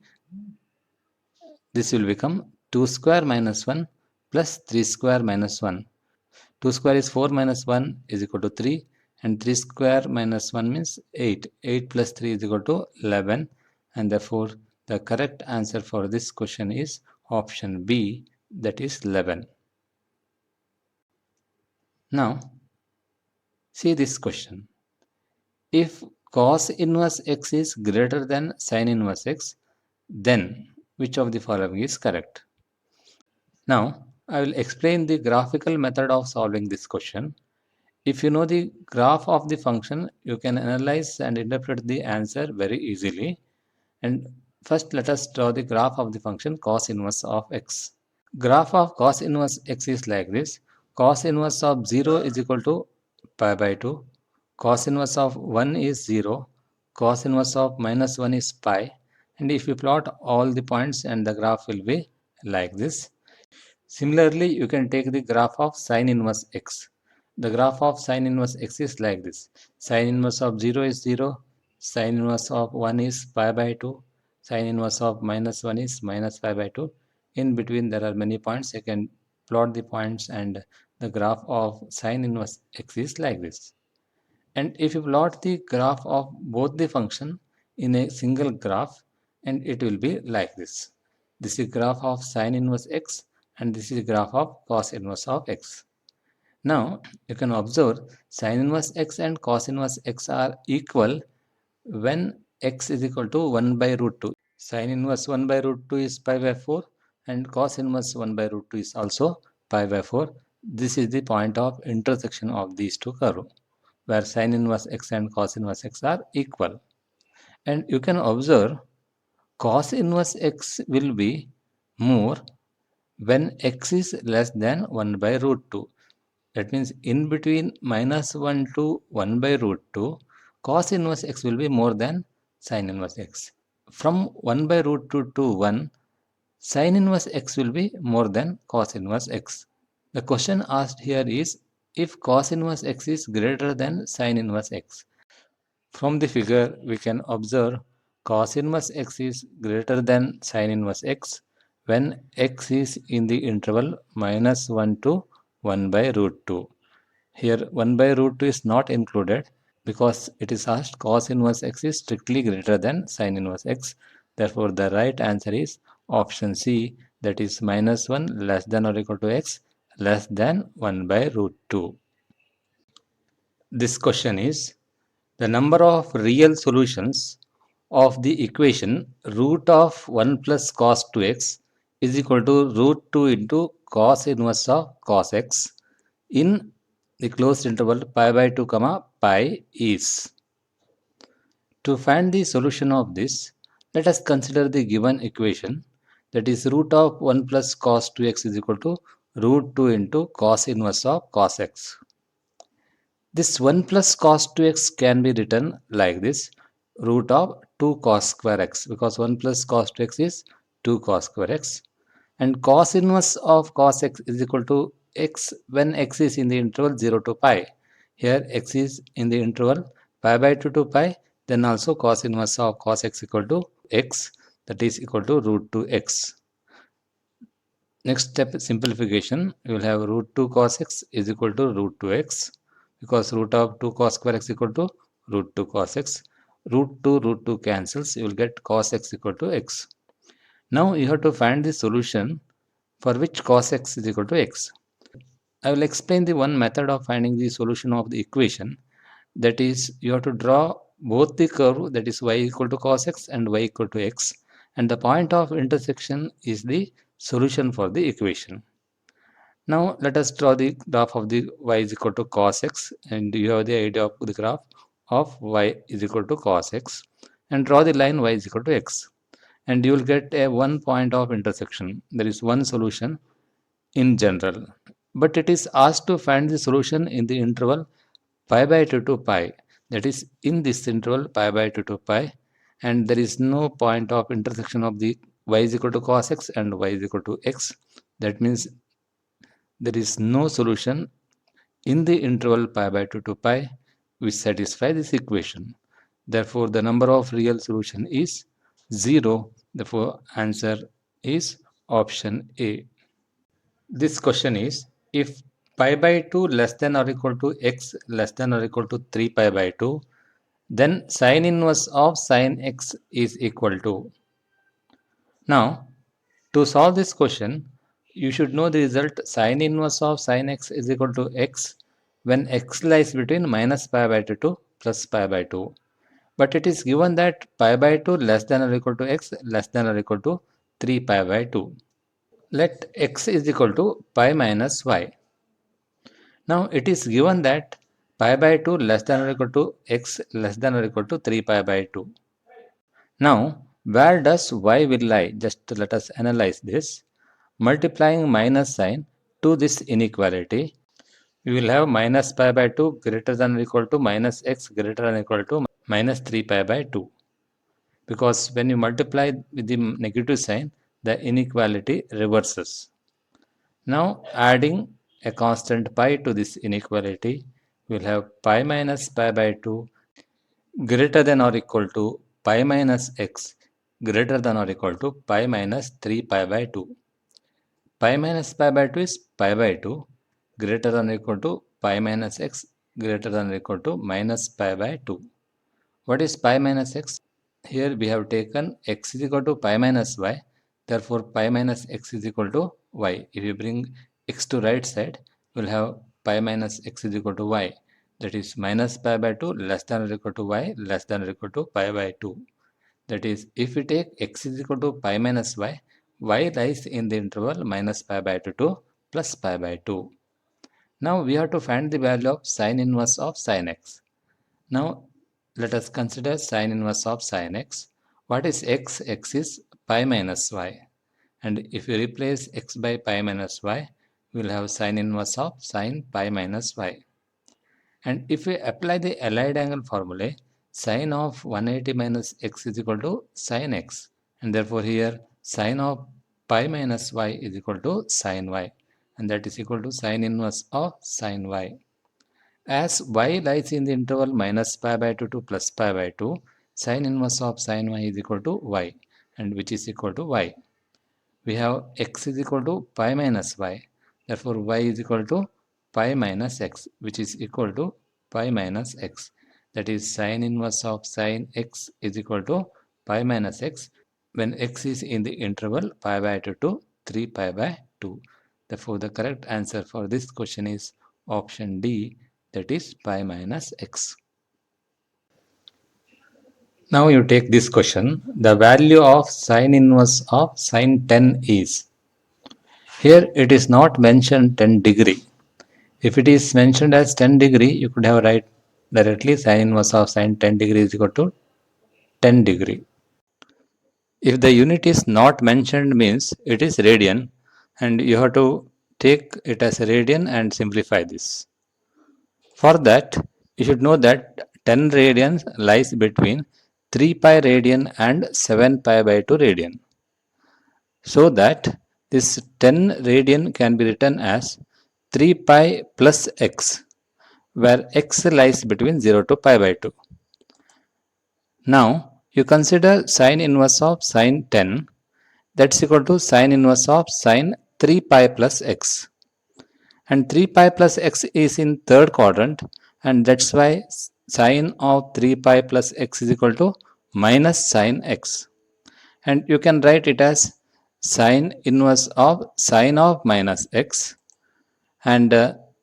This will become 2 square minus 1 plus 3 square minus 1. 2 square is 4 minus 1 is equal to 3, and 3 square minus 1 means 8. 8 plus 3 is equal to 11, and therefore the correct answer for this question is option B, that is 11. Now see this question. If cos inverse x is greater than sin inverse x, then which of the following is correct? Now I will explain the graphical method of solving this question. If you know the graph of the function, you can analyze and interpret the answer very easily. And first let us draw the graph of the function cos inverse of x. Graph of cos inverse x is like this. Cos inverse of 0 is equal to pi by 2. Cos inverse of 1 is 0. Cos inverse of minus 1 is pi. And if you plot all the points, and the graph will be like this. Similarly, you can take the graph of sin inverse x. The graph of sin inverse x is like this. Sin inverse of 0 is 0. Sin inverse of 1 is pi by 2. Sin inverse of minus 1 is minus pi by 2. In between there are many points. You can plot the points, and the graph of sin inverse x is like this. And if you plot the graph of both the function in a single graph, and it will be like this. This is graph of sin inverse x, and this is graph of cos inverse of x. Now you can observe sin inverse x and cos inverse x are equal when x is equal to 1 by root 2. Sin inverse 1 by root 2 is pi by 4, and cos inverse 1 by root 2 is also pi by 4. This is the point of intersection of these two curves, where sin inverse x and cos inverse x are equal. And you can observe cos inverse x will be more when x is less than 1 by root 2. That means in between minus 1 to 1 by root 2, cos inverse x will be more than sin inverse x. From 1 by root 2 to 1, Sin inverse x will be more than cos inverse x. The question asked here is if cos inverse x is greater than sin inverse x. From the figure, we can observe cos inverse x is greater than sin inverse x when x is in the interval minus 1 to 1 by root 2. Here 1 by root 2 is not included because it is asked cos inverse x is strictly greater than sin inverse x. Therefore, the right answer is option C, that is minus 1 less than or equal to x less than 1 by root 2. This question is the number of real solutions of the equation root of 1 plus cos 2x is equal to root 2 into cos inverse of cos x in the closed interval pi by 2 comma pi is. To find the solution of this, let us consider the given equation, that is root of 1 plus cos 2x is equal to root 2 into cos inverse of cos x. This 1 plus cos 2x can be written like this, root of 2 cos square x, because 1 plus cos 2x is 2 cos square x, and cos inverse of cos x is equal to x when x is in the interval 0 to pi. Here x is in the interval pi by 2 to pi, then also cos inverse of cos x equal to x, that is equal to root 2x. Next step, simplification. You will have root 2 cos x is equal to root 2x, because root of 2 cos square x equal to root 2 cos x. Root 2 cancels. You will get cos x equal to x. Now you have to find the solution for which cos x is equal to x. I will explain the one method of finding the solution of the equation. That is, you have to draw both the curve, that is y equal to cos x and y equal to x, and the point of intersection is the solution for the equation. Now let us draw the graph of the y is equal to cos x, and you have the idea of the graph of y is equal to cos x, and draw the line y is equal to x, and you will get a one point of intersection. There is one solution in general, but it is asked to find the solution in the interval pi by 2 to pi, that is in this interval pi by 2 to pi, and there is no point of intersection of the y is equal to cos x and y is equal to x. That means there is no solution in the interval pi by 2 to pi which satisfy this equation. Therefore, the number of real solution is 0. Therefore, answer is option A. This question is, if pi by 2 less than or equal to x less than or equal to 3 pi by 2, then sine inverse of sine x is equal to. Now, to solve this question, you should know the result sine inverse of sine x is equal to x when x lies between minus pi by 2 to plus pi by 2. But it is given that pi by 2 less than or equal to x less than or equal to 3 pi by 2. Let x is equal to pi minus y. Now it is given that pi by 2 less than or equal to x less than or equal to 3 pi by 2. Now where does y will lie? Just let us analyze this. Multiplying minus sign to this inequality, we will have minus pi by 2 greater than or equal to minus x greater than or equal to minus 3 pi by 2. Because when you multiply with the negative sign, the inequality reverses. Now adding a constant pi to this inequality, we will have pi minus pi by 2 greater than or equal to pi minus x greater than or equal to pi minus 3 pi by 2. Pi minus pi by 2 is pi by 2 greater than or equal to pi minus x greater than or equal to minus pi by 2. What is pi minus x? Here we have taken x is equal to pi minus y. Therefore, pi minus x is equal to y. If you bring x to right side, we will have pi minus x is equal to y. That is minus pi by 2 less than or equal to y less than or equal to pi by 2. That is, if we take x is equal to pi minus y, y lies in the interval minus pi by 2 to plus pi by 2. Now we have to find the value of sine inverse of sine x. Now let us consider sine inverse of sine x. What is x? X is pi minus y. And if we replace x by pi minus y, we will have sine inverse of sine pi minus y. And if we apply the allied angle formula, sine of 180 minus x is equal to sine x. And therefore here sine of pi minus y is equal to sin y, and that is equal to sin inverse of sin y. As y lies in the interval minus pi by 2 to plus pi by 2, sin inverse of sin y is equal to y, and which is equal to y. We have x is equal to pi minus y. Therefore, y is equal to pi minus x, which is equal to pi minus x. That is sin inverse of sin x is equal to pi minus x when x is in the interval pi by 2 to 3 pi by 2. Therefore, the correct answer for this question is option D, that is pi minus x. Now you take this question. The value of sin inverse of sin 10 is. Here it is not mentioned 10 degree. If it is mentioned as 10 degree, you could have write directly sin inverse of sin 10 degree is equal to 10 degree. If the unit is not mentioned means it is radian, and you have to take it as a radian and simplify this. For that, you should know that 10 radians lies between 3 pi radian and 7 pi by 2 radian. So that this 10 radian can be written as 3 pi plus x, where x lies between 0 to pi by 2. Now, you consider sin inverse of sin 10, that's equal to sin inverse of sin 3 pi plus x. And 3 pi plus x is in third quadrant, and that's why sin of 3 pi plus x is equal to minus sin x. And you can write it as sin inverse of sin of minus x, and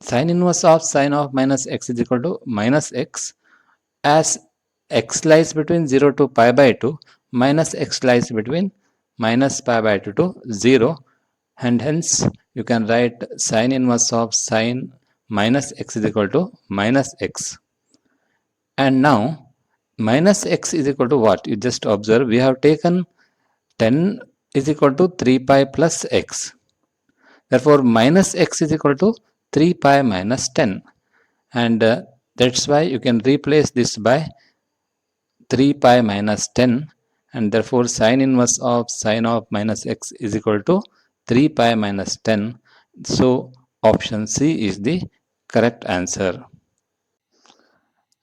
sin inverse of sin of minus x is equal to minus x, as x lies between 0 to pi by 2, minus x lies between minus pi by 2 to 0, and hence you can write sin inverse of sin minus x is equal to minus x. And now minus x is equal to what? You just observe, we have taken 10 is equal to 3 pi plus x. Therefore, minus x is equal to 3 pi minus 10. And that's why you can replace this by 3 pi minus 10. And therefore, sin inverse of sin of minus x is equal to 3 pi minus 10. So, option C is the correct answer.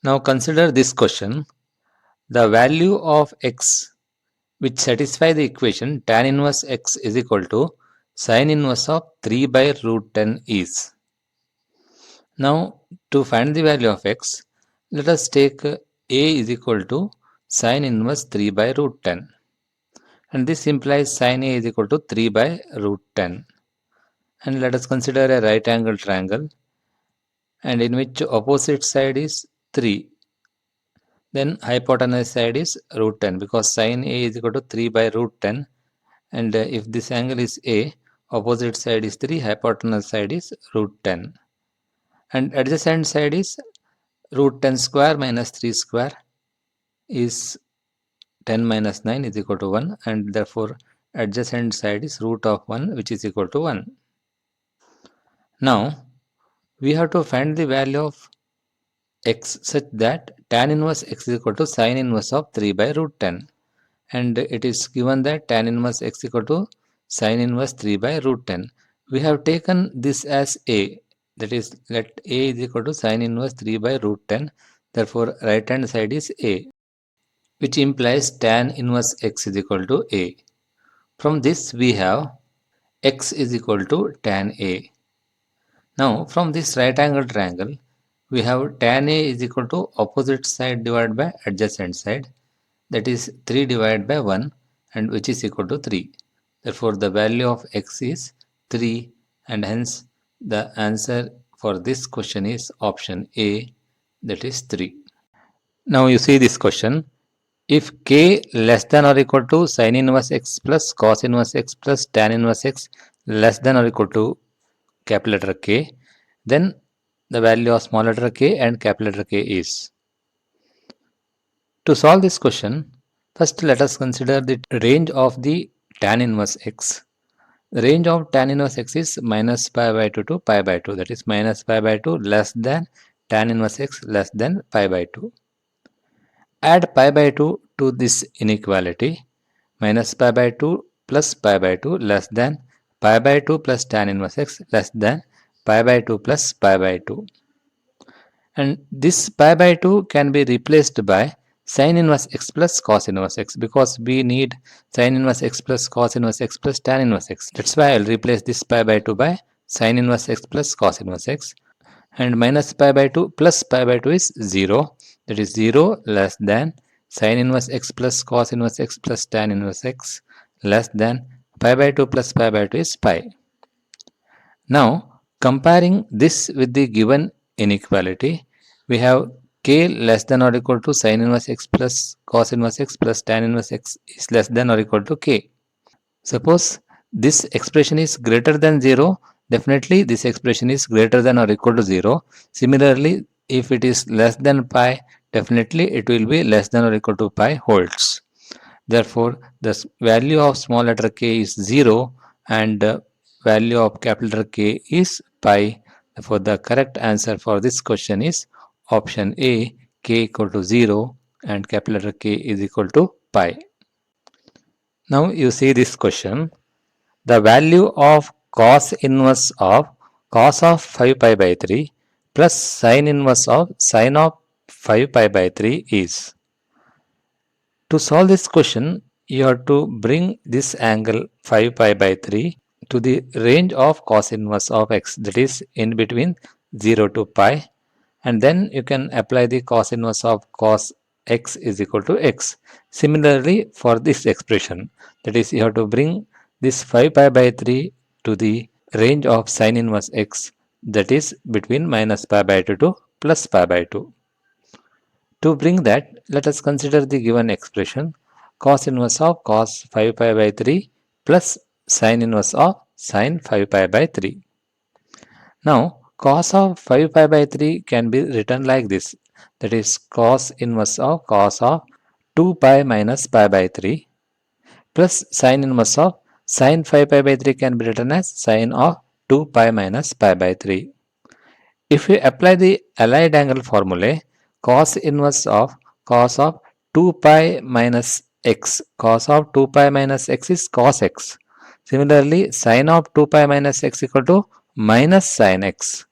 Now, consider this question. The value of x which satisfy the equation tan inverse x is equal to sin inverse of 3 by root 10 is. Now, to find the value of x, let us take a is equal to sin inverse 3 by root 10. And this implies sin a is equal to 3 by root 10. And let us consider a right angle triangle, and in which opposite side is 3. Then hypotenuse side is root 10, because sin a is equal to 3 by root 10. And if this angle is a, opposite side is 3, hypotenuse side is root 10. And adjacent side is root 10 square minus 3 square is 10 minus 9 is equal to 1, and therefore adjacent side is root of 1, which is equal to 1. Now, we have to find the value of x such that tan inverse x is equal to sin inverse of 3 by root 10. And it is given that tan inverse x equal to sin inverse 3 by root 10. We have taken this as a, that is, let a is equal to sin inverse 3 by root 10. Therefore, right hand side is a, which implies tan inverse x is equal to a. From this we have x is equal to tan a. Now, from this right angle triangle, we have tan a is equal to opposite side divided by adjacent side, that is 3 divided by 1, and which is equal to 3. Therefore, the value of x is 3, and hence the answer for this question is option A, that is 3. Now you see this question. If k less than or equal to sin inverse x plus cos inverse x plus tan inverse x less than or equal to capital letter K, then the value of small letter k and capital letter K is. To solve this question, first let us consider the range of the tan inverse x. The range of tan inverse x is minus pi by 2 to pi by 2, that is minus pi by 2 less than tan inverse x less than pi by 2. Add pi by 2 to this inequality. Minus pi by 2 plus pi by 2 less than pi by 2 plus tan inverse x less than pi by 2 plus pi by 2. And this pi by 2 can be replaced by sin inverse x plus cos inverse x, because we need sin inverse x plus cos inverse x plus tan inverse x. That's why I'll replace this pi by 2 by sin inverse x plus cos inverse x. And minus pi by 2 plus pi by 2 is 0. That is 0 less than sin inverse x plus cos inverse x plus tan inverse x less than pi by 2 plus pi by 2 is pi. Now, comparing this with the given inequality, we have k less than or equal to sin inverse x plus cos inverse x plus tan inverse x is less than or equal to k. Suppose this expression is greater than 0, definitely this expression is greater than or equal to 0. Similarly, if it is less than pi, definitely it will be less than or equal to pi holds. Therefore, the value of small letter k is 0 and value of capital letter K is pi. Therefore, the correct answer for this question is option A, k equal to 0 and capital letter K is equal to pi. Now you see this question. The value of cos inverse of cos of 5 pi by 3 plus sin inverse of sin of 5 pi by 3 is. To solve this question, you have to bring this angle 5 pi by 3 to the range of cos inverse of x, that is in between 0 to pi, and then you can apply the cos inverse of cos x is equal to x. Similarly, for this expression, that is you have to bring this 5 pi by 3 to the range of sin inverse x, that is between minus pi by 2 to plus pi by 2. To bring that, let us consider the given expression cos inverse of cos 5 pi by 3 plus sin inverse of sin 5 pi by 3. Now, cos of 5 pi by 3 can be written like this, that is cos inverse of cos of 2 pi minus pi by 3 plus sin inverse of sin 5 pi by 3 can be written as sin of 2 pi minus pi by 3. If you apply the allied angle formulae, cos inverse of cos of 2 pi minus x, cos of 2 pi minus x is cos x. Similarly, sin of 2 pi minus x equal to minus sin x.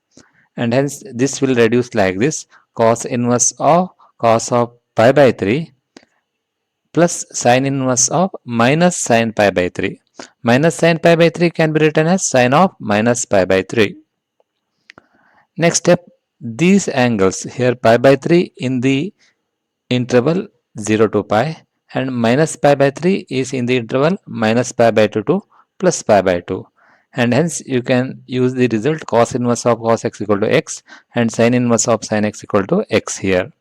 And hence this will reduce like this, cos inverse of cos of pi by 3 plus sin inverse of minus sin pi by 3. Minus sin pi by 3 can be written as sin of minus pi by 3. Next step, these angles here pi by 3 in the interval 0 to pi and minus pi by 3 is in the interval minus pi by 2 to plus pi by 2, and hence you can use the result cos inverse of cos x equal to x and sin inverse of sin x equal to x here,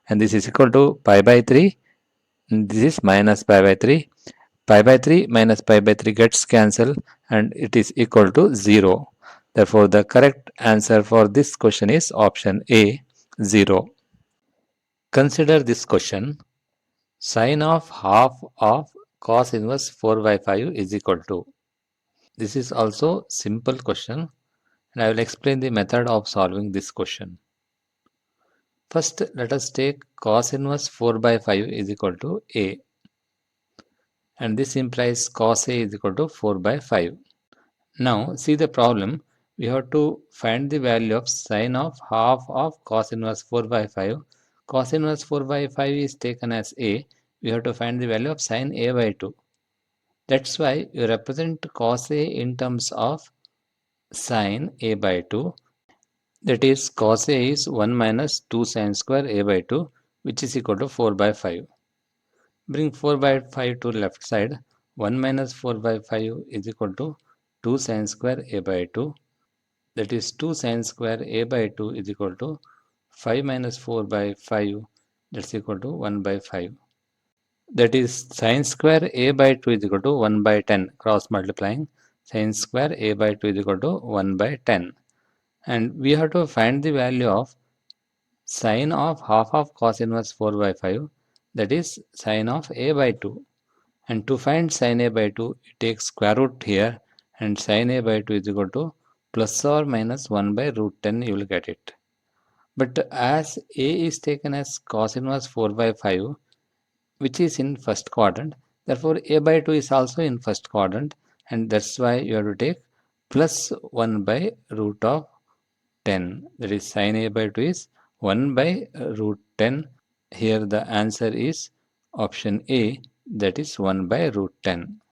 and this is equal to pi by 3, this is minus pi by 3, pi by 3 minus pi by 3 gets cancelled and it is equal to 0. Therefore, the correct answer for this question is option A, 0. Consider this question. Sine of half of cos inverse 4 by 5 is equal to. This is also simple question and I will explain the method of solving this question. First, let us take cos inverse 4 by 5 is equal to A, and this implies cos A is equal to 4 by 5. Now, see the problem. We have to find the value of sine of half of cos inverse 4 by 5. Cos inverse 4 by 5 is taken as A. We have to find the value of sine A by 2. That's why you represent cos A in terms of sine A by 2. That is, cos A is 1 minus 2 sine square A by 2, which is equal to 4 by 5. Bring 4 by 5 to left side. 1 minus 4 by 5 is equal to 2 sine square A by 2. That is 2 sine square A by 2 is equal to 5 minus 4 by 5, that's equal to 1 by 5. That is sine square A by 2 is equal to 1 by 10, cross multiplying. Sine square A by 2 is equal to 1 by 10. And we have to find the value of sine of half of cos inverse 4 by 5, that is sine of A by 2. And to find sine A by 2, you take square root here, and sine A by 2 is equal to plus or minus 1 by root 10, you will get it. But as A is taken as cos inverse 4 by 5, which is in first quadrant, Therefore, a by 2 is also in first quadrant, and that's why you have to take plus 1 by root of 10. That is, sin a by 2 is 1 by root 10. Here the answer is option A, that is 1 by root 10.